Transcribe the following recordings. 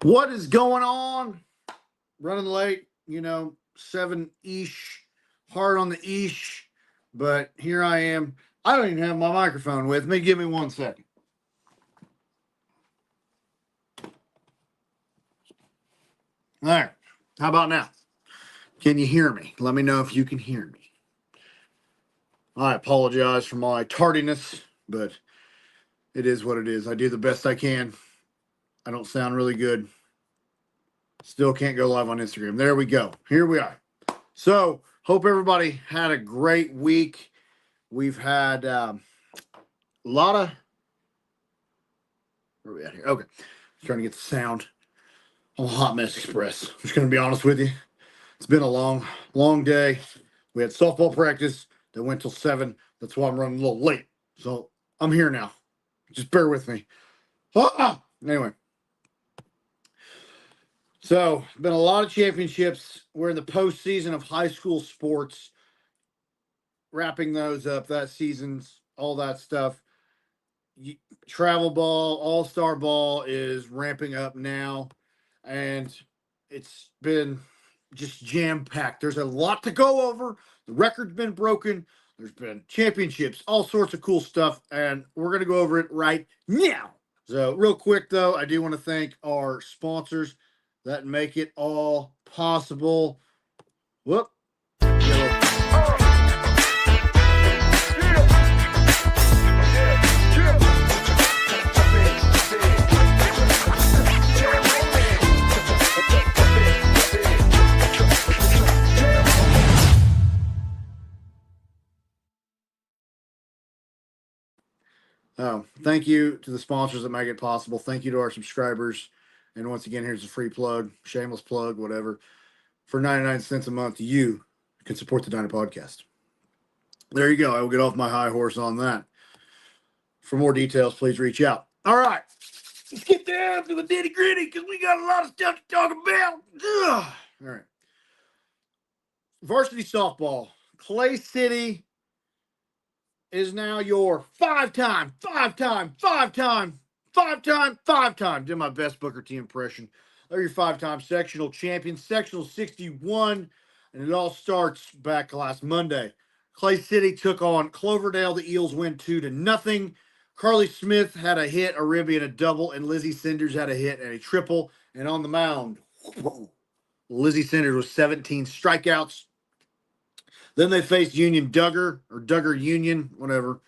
What is going on? Running late, 7-ish, hard on the ish, but here I am. I don't even have my microphone with me. Give me 1 second. All right. How about now? Can you hear me? Let me know if you can hear me. I apologize for my tardiness, but it is what it is. I do the best I can. I don't sound really good. Still can't go live on Instagram. There we go. Here we are. So, hope everybody had a great week. We've had a lot of... Where are we at here? Okay. Trying to get the sound. I'm a hot mess express. I'm just going to be honest with you. It's been a long, long day. We had softball practice that went till 7. That's why I'm running a little late. So, I'm here now. Just bear with me. Anyway. So, been a lot of championships. We're in the postseason of high school sports. Wrapping those up, that season's, all that stuff. Travel ball, all-star ball is ramping up now. And it's been just jam-packed. There's a lot to go over. The record's been broken. There's been championships, all sorts of cool stuff. And we're going to go over it right now. So real quick, though, I do want to thank our sponsors that make it all possible. Whoop. Thank you to the sponsors that make it possible. Thank you to our subscribers. And once again, here's a free plug, shameless plug, whatever. For 99 cents a month, you can support the Dino Podcast. There you go. I will get off my high horse on that. For more details, please reach out. All right. Let's get down to the nitty gritty because we got a lot of stuff to talk about. Ugh. All right. Varsity softball. Clay City is now your five-time. Did my best Booker T impression. They're your 5-time sectional champions, sectional 61, and it all starts back last Monday. Clay City took on Cloverdale. The Eels win 2-0. Carly Smith had a hit, a ribby, and a double, and Lizzie Cinders had a hit and a triple. And on the mound, Lizzie Cinders with 17 strikeouts. Then they faced Union Duggar, or Duggar Union, whatever,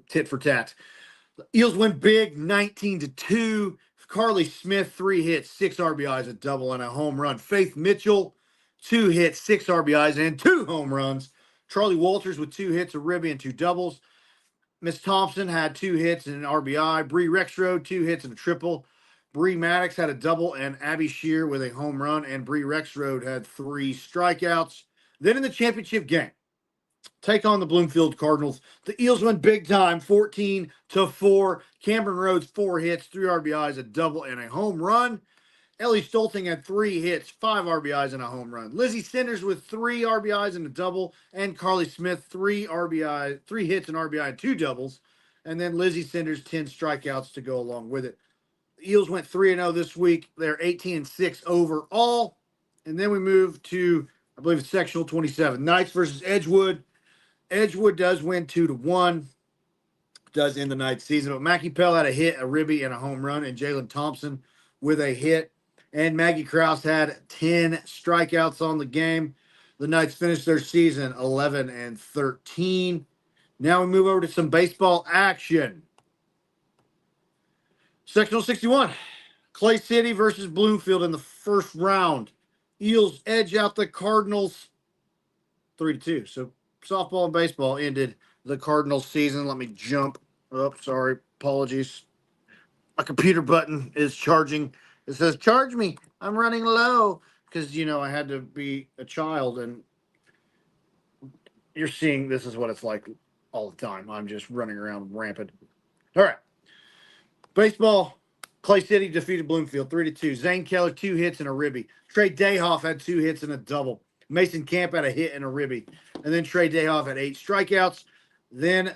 tit for tat. The Eels win big, 19-2. Carly Smith, 3 hits, 6 RBIs, a double, and a home run. Faith Mitchell, 2 hits, 6 RBIs, and 2 home runs. Charlie Walters with 2 hits, a ribby, and 2 doubles. Miss Thompson had 2 hits and an RBI. Bree Rexroad, 2 hits and a triple. Bree Maddox had a double, and Abby Shear with a home run, and Bree Rexroad had 3 strikeouts. Then in the championship game, take on the Bloomfield Cardinals. The Eels win big time, 14-4. Cameron Rhodes, 4 hits, 3 RBIs, a double, and a home run. Ellie Stolting had 3 hits, 5 RBIs, and a home run. Lizzie Cinders with 3 RBIs and a double, and Carly Smith, 3 hits, and RBI, and 2 doubles. And then Lizzie Cinders, 10 strikeouts to go along with it. The Eels went 3-0 this week. They're 18-6 overall. And then we move to, I believe it's sectional 27. Knights versus Edgewood. Edgewood does win 2-1. Does end the Knights season. But Mackie Pell had a hit, a ribby, and a home run. And Jalen Thompson with a hit. And Maggie Krause had 10 strikeouts on the game. The Knights finished their season 11-13. Now we move over to some baseball action. Sectional 61. Clay City versus Bloomfield in the first round. Eels edge out the Cardinals 3-2. So softball and baseball ended the Cardinals season. Let me jump. Oh, sorry. Apologies. My computer button is charging. It says, charge me. I'm running low. Because, I had to be a child. And you're seeing this is what it's like all the time. I'm just running around rampant. All right. Baseball. Clay City defeated Bloomfield 3-2. Zane Keller, 2 hits and a ribby. Trey Dayhoff had 2 hits and a double. Mason Camp had a hit and a ribby. And then Trey Dayhoff had 8 strikeouts. Then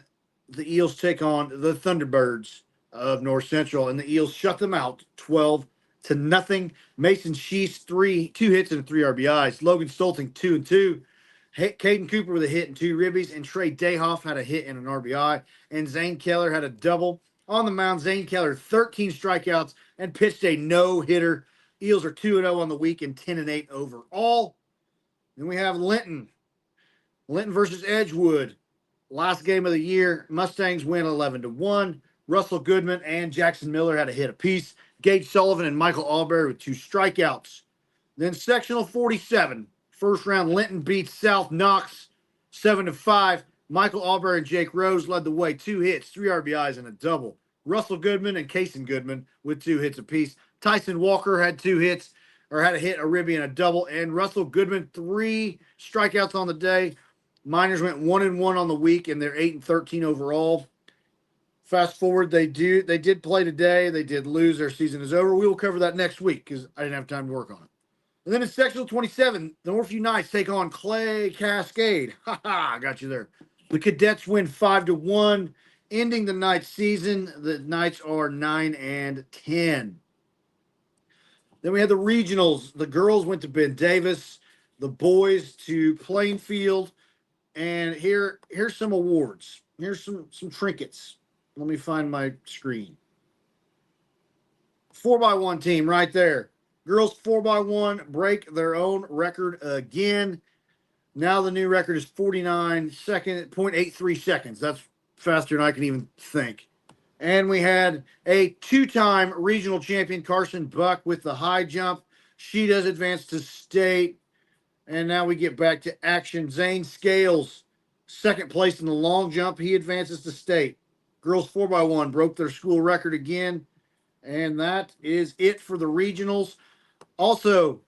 the Eels take on the Thunderbirds of North Central, and the Eels shut them out 12-0. to nothing. Mason Sheets, 2 hits and 3 RBIs. Logan Stolting, 2 and 2. Caden Cooper with a hit and 2 ribbies. And Trey Dayhoff had a hit and an RBI. And Zane Keller had a double. On the mound, Zane Keller, 13 strikeouts and pitched a no-hitter. Eels are 2-0 on the week and 10-8 overall. Then we have Linton. Linton versus Edgewood. Last game of the year, Mustangs win 11-1. Russell Goodman and Jackson Miller had a hit apiece. Gage Sullivan and Michael Albury with 2 strikeouts. Then sectional 47. First round, Linton beats South Knox 7-5. Michael Albury and Jake Rose led the way. 2 hits, 3 RBIs, and a double. Russell Goodman and Kason Goodman with 2 hits apiece. Tyson Walker had 2 hits, or had a hit, a ribby, and a double. And Russell Goodman, 3 strikeouts on the day. Miners went 1-1 on the week, and they're 8-13 overall. Fast forward, they did play today. They did lose. Their season is over. We will cover that next week because I didn't have time to work on it. And then in sectional 27, the Northview Knights take on Clay Cascade. Ha ha, I got you there. The Cadets win 5-1, ending the Knights season. The Knights are 9-10. Then we had the regionals. The girls went to Ben Davis, the boys to Plainfield. And here's some awards. Here's some trinkets. Let me find my screen. 4x1 team right there. Girls 4x1 break their own record again. Now the new record is 49.83 seconds. That's faster than I can even think. And we had a 2-time regional champion, Carson Buck, with the high jump. She does advance to state. And now we get back to action. Zane Scales, second place in the long jump. He advances to state. Girls 4x1 broke their school record again. And that is it for the regionals. Also,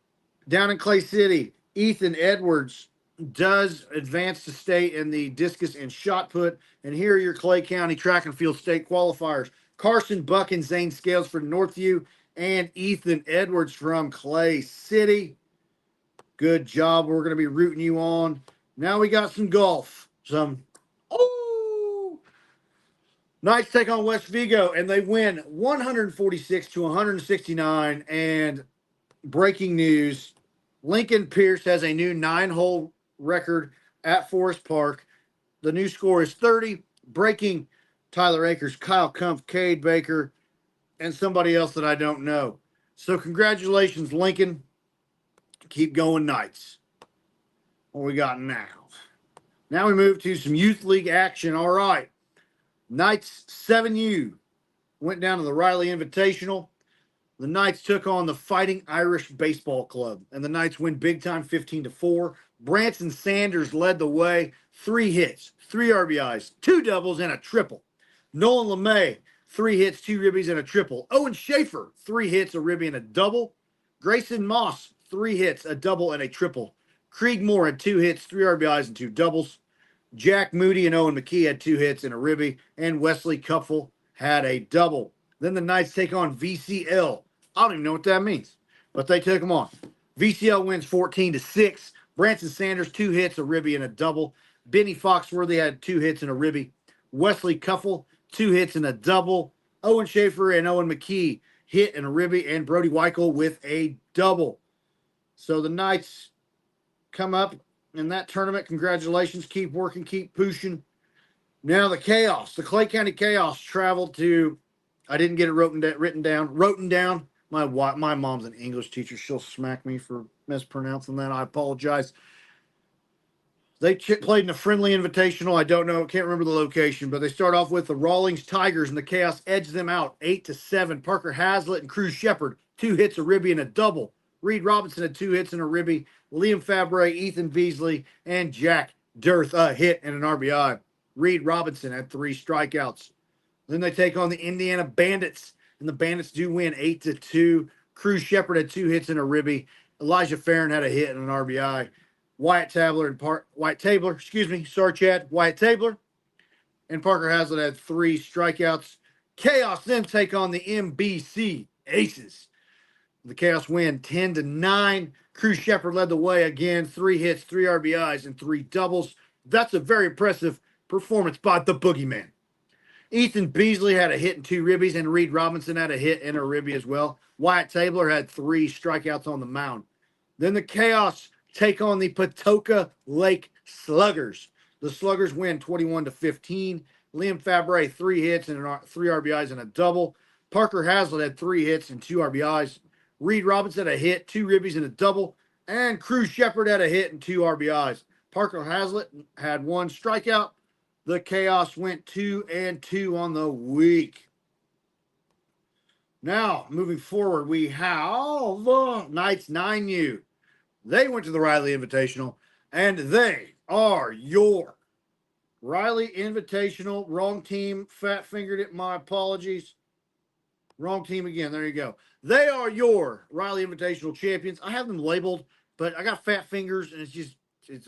down in Clay City, Ethan Edwards does advance to state in the discus and shot put. And here are your Clay County track and field state qualifiers. Carson Buck and Zane Scales for Northview, and Ethan Edwards from Clay City. Good job. We're going to be rooting you on. Now we got some golf. Knights take on West Vigo, and they win 146-169. And breaking news, Lincoln Pierce has a new 9-hole record at Forest Park. The new score is 30, breaking Tyler Akers, Kyle Kumpf, Cade Baker, and somebody else that I don't know. So congratulations, Lincoln. Keep going, Knights. What we got now? Now we move to some youth league action. All right. Knights 7U went down to the Riley Invitational. The Knights took on the Fighting Irish Baseball Club, and the Knights win big time 15-4. Branson Sanders led the way, 3 hits, 3 RBIs, 2 doubles, and a triple. Nolan LeMay, 3 hits, 2 ribbies, and a triple. Owen Schaefer, 3 hits, a ribby, and a double. Grayson Moss, 3 hits, a double, and a triple. Krieg Moore had 2 hits, 3 RBIs, and 2 doubles. Jack Moody and Owen McKee had 2 hits and a ribby, and Wesley Kupfel had a double. Then the Knights take on VCL. I don't even know what that means, but they took them on. VCL wins 14-6. Branson Sanders, 2 hits, a ribby, and a double. Benny Foxworthy had 2 hits and a ribby. Wesley Kupfel, 2 hits and a double. Owen Schaefer and Owen McKee hit and a ribby, and Brody Weichel with a double. So the Knights come up in that tournament. Congratulations. Keep working. Keep pushing. Now the Chaos. The Clay County Chaos traveled to, I didn't get it written down. My mom's an English teacher. She'll smack me for mispronouncing that. I apologize. They played in a friendly invitational. I don't know. Can't remember the location, but they start off with the Rawlings Tigers, and the Chaos edged them out 8-7. Parker Hazlitt and Cruz Shepard, 2 hits, a ribby, and a double. Reed Robinson had 2 hits and a ribby. Liam Fabre, Ethan Beasley, and Jack Dirth, a hit and an RBI. Reed Robinson had 3 strikeouts. Then they take on the Indiana Bandits, and the Bandits do win 8-2. Cruz Shepard had 2 hits and a ribby. Elijah Farron had a hit and an RBI. Wyatt Tabler and Wyatt Tabler and Parker Hazlitt had 3 strikeouts. Chaos then take on the MBC Aces. The Chaos win 10-9. Cruz Shepard led the way again. 3 hits, 3 RBIs, and 3 doubles. That's a very impressive performance by the Boogeyman. Ethan Beasley had a hit and 2 ribbies, and Reed Robinson had a hit and a ribby as well. Wyatt Tabler had 3 strikeouts on the mound. Then the Chaos take on the Patoka Lake Sluggers. The Sluggers win 21-15. Liam Fabre, 3 hits and 3 RBIs and a double. Parker Hazlitt had 3 hits and 2 RBIs. Reed Robinson had a hit, 2 ribbies and a double. And Cruz Shepard had a hit and 2 RBIs. Parker Hazlitt had 1 strikeout. The Chaos went 2-2 on the week. Now, moving forward, we have the Knights 9U. They went to the Riley Invitational, and they are your Riley Invitational. Wrong team. Fat fingered it. My apologies. Wrong team again. There you go. They are your Riley Invitational champions. I have them labeled, but I got fat fingers, and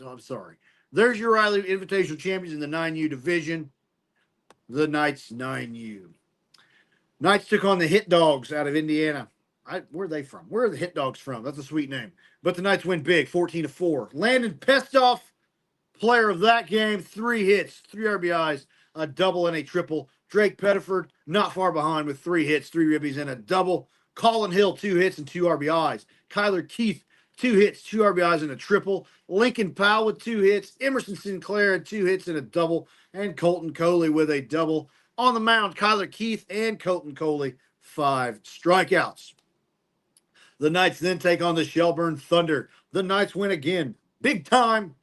I'm sorry. There's your Riley Invitational champions in the 9U division, the Knights 9U. Knights took on the Hit Dogs out of Indiana. Where are they from? Where are the Hit Dogs from? That's a sweet name. But the Knights win big, 14-4. Landon Pestoff, player of that game, 3 hits, 3 RBIs, a double and a triple. Drake Pettiford, not far behind with 3 hits, 3 ribbies, and a double. Colin Hill, 2 hits and 2 RBIs. Kyler Keith, 2 hits, 2 RBIs, and a triple. Lincoln Powell with 2 hits. Emerson Sinclair had 2 hits and a double. And Colton Coley with a double. On the mound, Kyler Keith and Colton Coley, 5 strikeouts. The Knights then take on the Shelburne Thunder. The Knights win again, big time,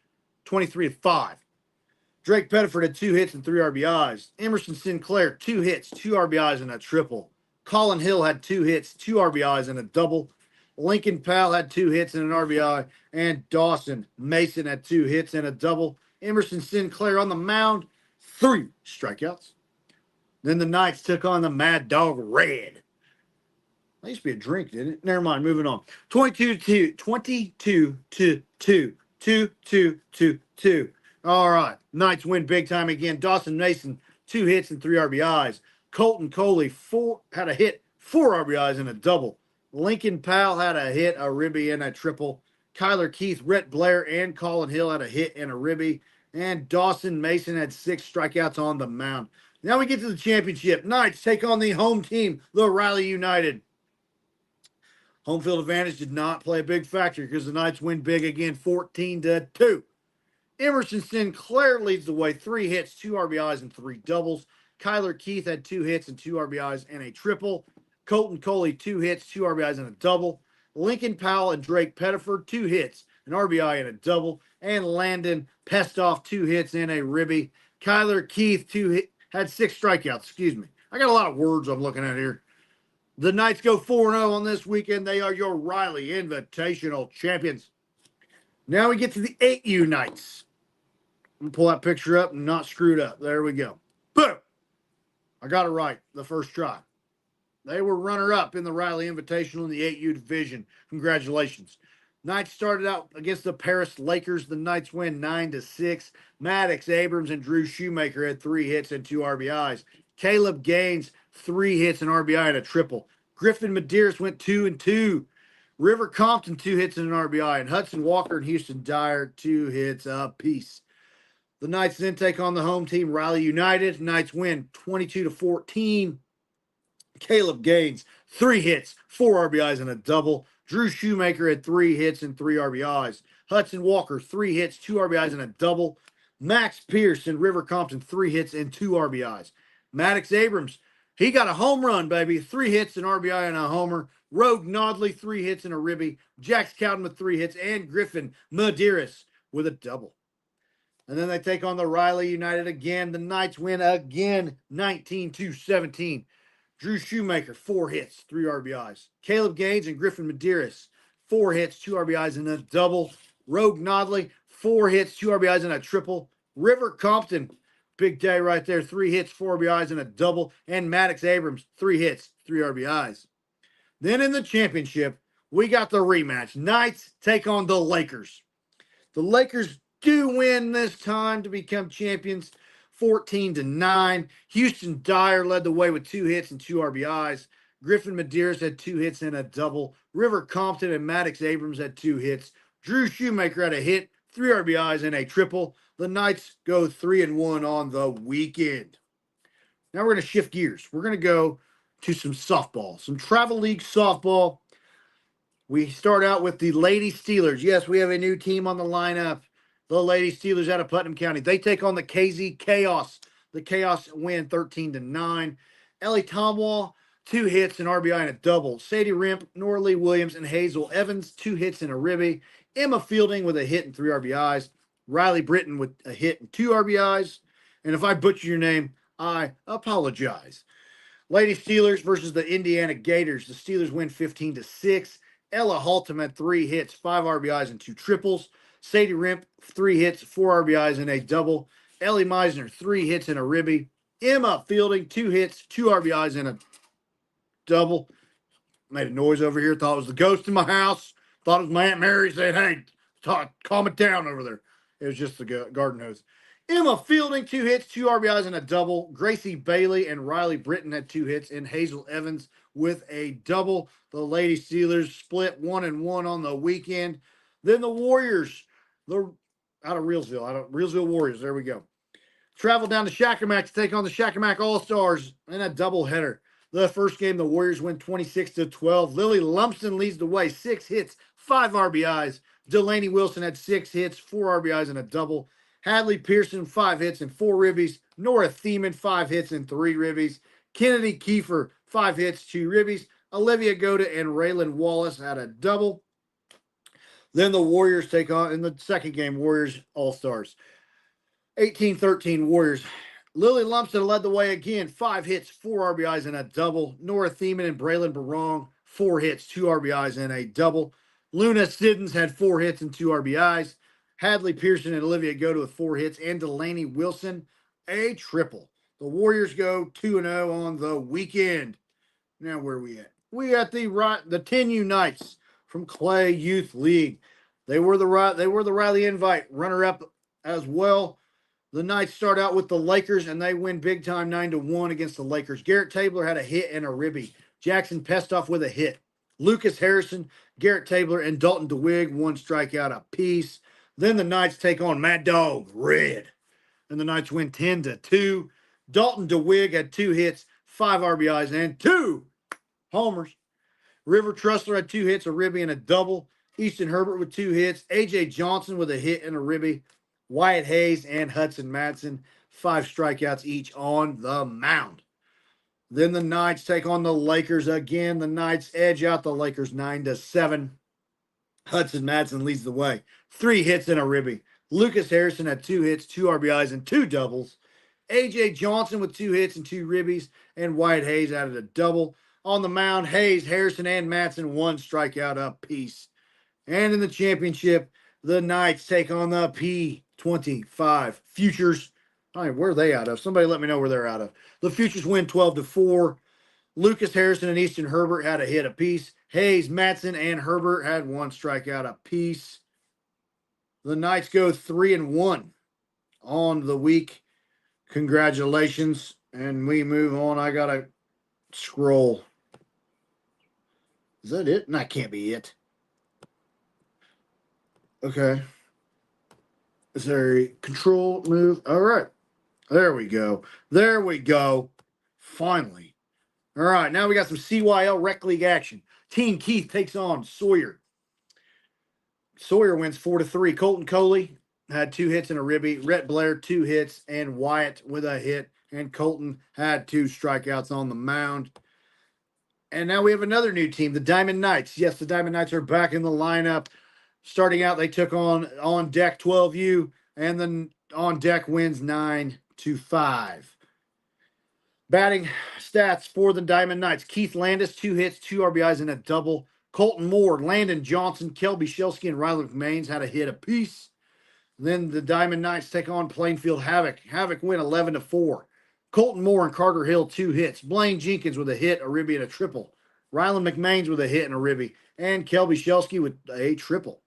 23-5. Drake Pettiford had 2 hits and 3 RBIs. Emerson Sinclair, 2 hits, 2 RBIs, and a triple. Colin Hill had 2 hits, 2 RBIs, and a double. Lincoln Powell had 2 hits and an RBI. And Dawson Mason had 2 hits and a double. Emerson Sinclair on the mound, 3 strikeouts. Then the Knights took on the Mad Dog Red. That used to be a drink, didn't it? Never mind, moving on. 22-2. 2-2. All right. Knights win big time again. Dawson Mason, 2 hits and 3 RBIs. Colton Coley had a hit, 4 RBIs, and a double. Lincoln Powell had a hit, a ribby, and a triple. Kyler Keith, Rhett Blair, and Colin Hill had a hit and a ribby. And Dawson Mason had 6 strikeouts on the mound. Now we get to the championship. Knights take on the home team, the Riley United. Home field advantage did not play a big factor because the Knights win big again, 14-2. Emerson Sinclair leads the way, 3 hits, 2 RBIs, and 3 doubles. Kyler Keith had 2 hits and 2 RBIs and a triple. Colton Coley, 2 hits, 2 RBIs, and a double. Lincoln Powell and Drake Pettiford, 2 hits, an RBI, and a double. And Landon Pestoff, 2 hits and a ribby. Kyler Keith, had 6 strikeouts. Excuse me. I got a lot of words I'm looking at here. The Knights go 4-0 on this weekend. They are your Riley Invitational champions. Now we get to the 8U Knights. I'm going to pull that picture up and not screw it up. There we go. Boom. I got it right the first try. They were runner-up in the Riley Invitational in the 8U division. Congratulations. Knights started out against the Paris Lakers. The Knights win 9-6. Maddox Abrams and Drew Shoemaker had 3 hits and 2 RBIs. Caleb Gaines, 3 hits, an RBI, and a triple. Griffin Medeiros went 2-2. River Compton, 2 hits and an RBI. And Hudson Walker and Houston Dyer, 2 hits apiece. The Knights then take on the home team, Riley United. Knights win 22-14. Caleb Gaines, 3 hits, 4 RBIs, and a double. Drew Shoemaker had 3 hits and 3 RBIs. Hudson Walker, 3 hits, 2 RBIs, and a double. Max Pierce and River Compton, 3 hits and 2 RBIs. Maddox Abrams, he got a home run, baby. 3 hits, an RBI, and a homer. Rogue Nodley, 3 hits and a ribby. Jax Cowden with 3 hits, and Griffin Medeiros with a double. And then they take on the Riley United again. The Knights win again, 19-17. Drew Shoemaker, 4 hits, 3 RBIs. Caleb Gaines and Griffin Medeiros, 4 hits, 2 RBIs, and a double. Rogue Nodley, 4 hits, 2 RBIs, and a triple. River Compton, big day right there, 3 hits, 4 RBIs, and a double. And Maddox Abrams, 3 hits, 3 RBIs. Then in the championship, we got the rematch. Knights take on the Lakers. The Lakers do win this time to become champions, 14-9. Houston Dyer led the way with 2 hits and 2 RBIs. Griffin Medeiros had 2 hits and a double. River Compton and Maddox Abrams had 2 hits. Drew Shoemaker had a hit, 3 RBIs, and a triple. The Knights go 3-1 on the weekend. Now we're going to shift gears. We're going to go to some softball, some travel league softball. We start out with the Lady Steelers. Yes, we have a new team on the lineup. The Lady Steelers out of Putnam County. They take on the KZ Chaos. The Chaos win 13-9. Ellie Tomwall, 2 hits, an RBI, and a double. Sadie Rimp, Norley Williams, and Hazel Evans, 2 hits and a ribby. Emma Fielding with a hit and 3 RBIs. Riley Britton with a hit and 2 RBIs. And if I butcher your name, I apologize. Lady Steelers versus the Indiana Gators. The Steelers win 15-6. Ella Haltom had 3 hits, 5 RBIs, and 2 triples. Sadie Rimp, 3 hits, 4 RBIs, and a double. Ellie Meisner, 3 hits and a ribby. Emma Fielding, 2 hits, 2 RBIs, and a double. Made a noise over here. Thought it was the ghost in my house. Thought it was my Aunt Mary saying, hey, calm it down over there. It was just the garden hose. Emma Fielding, 2 hits, 2 RBIs, and a double. Gracie Bailey and Riley Britton had 2 hits, and Hazel Evans with a double. The Lady Steelers split 1-1 on the weekend. Then the Warriors, out of Reelsville Warriors, there we go. Travel down to Shackermack to take on the Shackermack All-Stars in a doubleheader. The first game, the Warriors win 26-12. Lily Lumpston leads the way, 6 hits, 5 RBIs. Delaney Wilson had 6 hits, 4 RBIs, and a double. Hadley Pearson, 5 hits and 4 ribbies. Nora Thiemann, 5 hits and 3 ribbies. Kennedy Kiefer, 5 hits, 2 ribbies. Olivia Goda and Raylan Wallace had a double. Then the Warriors take on, in the second game, Warriors All-Stars. 18-13 Warriors. Lily Lumpston led the way again. 5 hits, 4 RBIs, and a double. Nora Thiemann and Braylon Barong, 4 hits, 2 RBIs, and a double. Luna Siddons had 4 hits and 2 RBIs. Hadley Pearson and Olivia Goda with 4 hits, and Delaney Wilson a triple. The Warriors go 2-0 on the weekend. Now where are we at? We at the 10U Knights from Clay Youth League. They were the Riley Invite runner-up as well. The Knights start out with the Lakers, and they win big time 9-1 against the Lakers. Garrett Tabler had a hit and a ribby. Jackson Pestoff with a hit. Lucas Harrison, Garrett Tabler, and Dalton DeWig, 1 strikeout apiece. Then the Knights take on Mad Dog Red, and the Knights win 10-2. Dalton DeWig had 2 hits, 5 RBIs, and 2 homers. River Trussler had 2 hits, a ribby, and a double. Easton Herbert with 2 hits. A.J. Johnson with a hit and a ribby. Wyatt Hayes and Hudson Madsen, 5 strikeouts each on the mound. Then the Knights take on the Lakers again. The Knights edge out the Lakers 9-7. Hudson Madsen leads the way. 3 hits and a ribby. Lucas Harrison had 2 hits, 2 RBIs, and 2 doubles. A.J. Johnson with 2 hits and 2 ribbies, and Wyatt Hayes added a double. On the mound, Hayes, Harrison, and Madsen, 1 strikeout apiece. And in the championship, the Knights take on the P25 Futures. All right, where are they out of? Somebody let me know where they're out of. The Futures win 12-4. Lucas Harrison and Easton Herbert had a hit apiece. Hayes, Madsen, and Herbert had 1 strikeout apiece. The Knights go 3-1 on the week. Congratulations. And we move on. I got to scroll. Is that it? No, that can't be it. Okay. Is there a control move? All right. There we go. There we go. Finally. All right. Now we got some CYL Rec League action. Team Keith takes on Sawyer. Sawyer wins 4-3. Colton Coley had 2 hits and a ribby. Rhett Blair, 2 hits, and Wyatt with a hit. And Colton had 2 strikeouts on the mound. And now we have another new team, the Diamond Knights. Yes, the Diamond Knights are back in the lineup. Starting out, they took on deck 12U, and then on deck wins 9-5. Batting stats for the Diamond Knights. Keith Landis, 2 hits, 2 RBIs, and a double. Colton Moore, Landon Johnson, Kelby Shelsky, and Riley McMains had a hit apiece. Then the Diamond Knights take on Plainfield Havoc. Havoc win 11-4. Colton Moore and Carter Hill, 2 hits. Blaine Jenkins with a hit, a ribby, and a triple. Rylan McMains with a hit and a ribby. And Kelby Shelsky with a triple.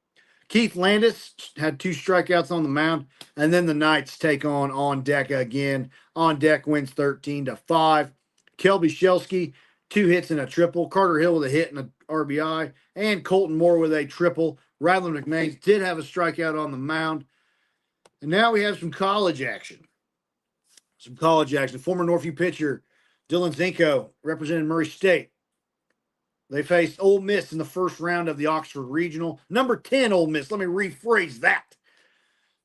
Keith Landis had 2 strikeouts on the mound. And then the Knights take on deck again. On deck wins 13-5. Kelby Shelsky, 2 hits and a triple. Carter Hill with a hit and an RBI. And Colton Moore with a triple. Rylan McMains did have a strikeout on the mound. And now we have some college action. Some college action. Former Northview pitcher Dylan Zinko represented Murray State. They faced Ole Miss in the first round of the Oxford Regional. Number 10 Ole Miss. Let me rephrase that.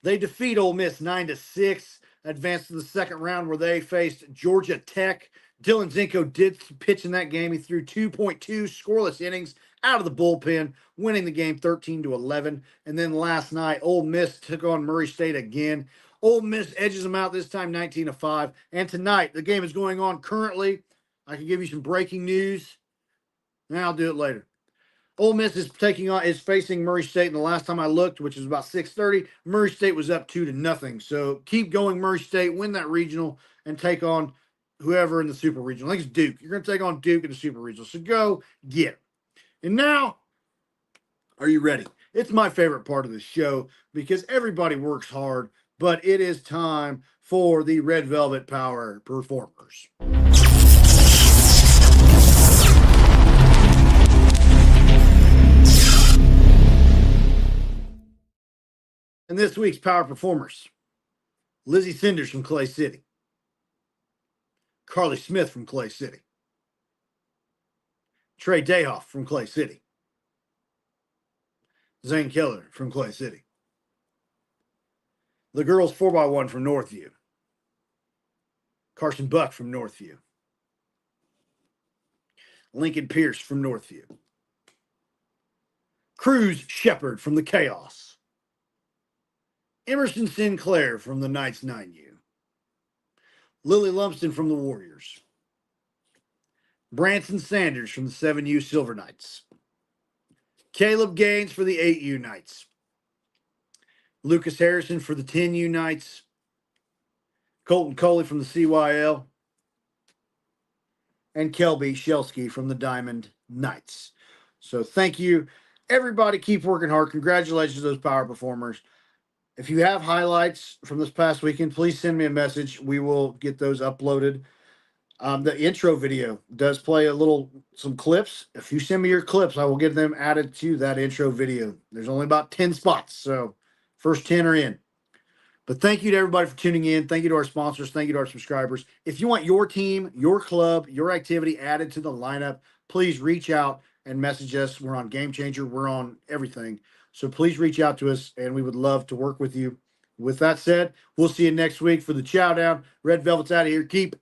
They defeat Ole Miss 9-6, advanced to the second round where they faced Georgia Tech. Dylan Zinko did pitch in that game. He threw 2.2 scoreless innings out of the bullpen, winning the game 13-11. And then last night, Ole Miss took on Murray State again. Ole Miss edges them out this time 19-5. And tonight, the game is going on currently. I can give you some breaking news. Now I'll do it later. Ole Miss is facing Murray State. And the last time I looked, which was about 6:30, Murray State was up 2-0. So keep going, Murray State. Win that regional and take on whoever in the super regional. I think it's Duke. You're going to take on Duke in the super regional. So go get it. And now, are you ready? It's my favorite part of the show because everybody works hard, but it is time for the Red Velvet Power Performers. And this week's Power Performers, Lizzie Cinders from Clay City, Carly Smith from Clay City, Trey Dayhoff from Clay City, Zane Keller from Clay City, the girls 4x1 from Northview, Carson Buck from Northview, Lincoln Pierce from Northview, Cruz Shepard from the Chaos, Emerson Sinclair from the Knights 9U, Lily Lumsden from the Warriors, Branson Sanders from the 7U Silver Knights, Caleb Gaines for the 8U Knights, Lucas Harrison for the 10U Knights, Colton Coley from the CYL, and Kelby Shelsky from the Diamond Knights. So thank you. Everybody keep working hard. Congratulations to those power performers. If you have highlights from this past weekend, please send me a message. We will get those uploaded. The intro video does play some clips. If you send me your clips, I will get them added to that intro video. There's only about 10 spots, so first 10 are in. But thank you to everybody for tuning in. Thank you to our sponsors. Thank you to our subscribers. If you want your team, your club, your activity added to the lineup, please reach out and message us. We're on Game Changer. We're on everything. So please reach out to us, and we would love to work with you. With that said, we'll see you next week for the Chowdown. Red Velvet's out of here. Keep